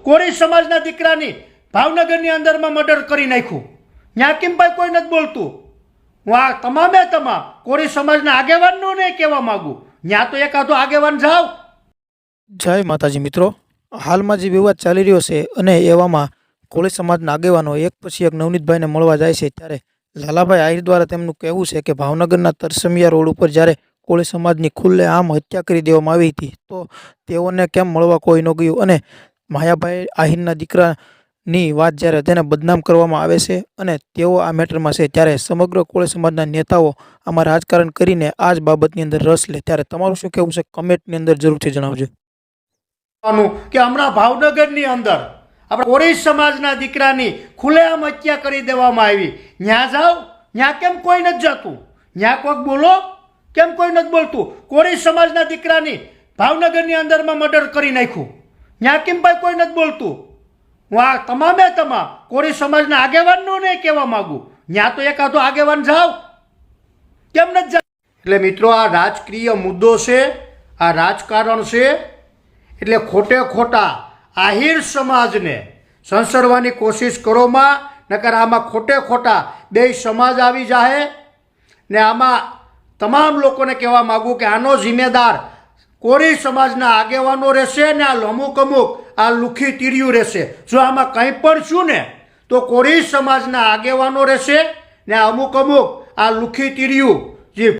કોળી સમાજના દીકરાની ભાવનગરની અંદરમાં મર્ડર કરી નાખ્યું. ત્યાં કેમ ભાઈ કોઈ નથી બોલતું? હું આ તમામ કોળી સમાજના આગેવાનનું નહીં કહેવા માગું, ત્યાં તો એકાદો આગેવાન જાવ. જય માતાજી મિત્રો, હાલમાં જે વિવાદ ચાલી રહ્યો છે અને એવામાં કોળી સમાજના આગેવાનો એક પછી એક નવનીતભાઈને મળવા જાય છે, ત્યારે લાલાભાઈ આહિર દ્વારા તેમનું કહેવું છે કે ભાવનગરના તરસમિયા રોડ ઉપર જ્યારે કોળી સમાજની ખુલ્લે આમ હત્યા કરી દેવામાં આવી હતી તો તેઓને કેમ મળવા કોઈ ન ગયું, અને માયાભાઈ આહિરના દીકરાની વાત જ્યારે તેને બદનામ કરવામાં આવે છે અને તેઓ આ મેટરમાં છે, ત્યારે સમગ્ર કોળી સમાજના નેતાઓ આમાં રાજકારણ કરીને આ જ બાબતની અંદર રસ લે. ત્યારે તમારું શું કહેવું છે કમેન્ટની અંદર જરૂરથી જણાવજો. કે હમણાં ભાવનગરની અંદર આપણા કોળી સમાજના દીકરાની ખુલ્લેઆમ હત્યા કરી દેવામાં આવી. ત્યાં જાઓ, ત્યાં કેમ કોઈ નથી જતું? ત્યાં કોઈક બોલો, કેમ કોઈ નથી બોલતું? કોળી સમાજના દીકરાની ભાવનગરની અંદરમાં મર્ડર કરી નાખ્યું. ત્યાં કેમ ભાઈ કોઈ નથી બોલતું? હું આ તમામ કોળી સમાજના આગેવાનનું નહીં કહેવા માગું, ત્યાં તો એકાદો આગેવાન જાવ, કેમ નથી જાવ? એટલે મિત્રો, આ રાજકીય મુદ્દો છે, આ રાજકારણ છે. એટલે ખોટે ખોટા આહિર સમાજને સંસરવાની કોશિશ કરોમાં, નકર આમાં ખોટે ખોટા બે સમાજ આવી જાય. ને આમાં તમામ લોકોને કહેવા માગું કે આનો જિમ્મેદાર કોળી સમાજના આગેવાનો રહેશે ને આ અમુક આ લુખી તીર્યું રહેશે. જો આમાં કંઈ પણ છું ને તો કોળી સમાજના આગેવાનો રહેશે ને અમુક આ લુખી તીર્યું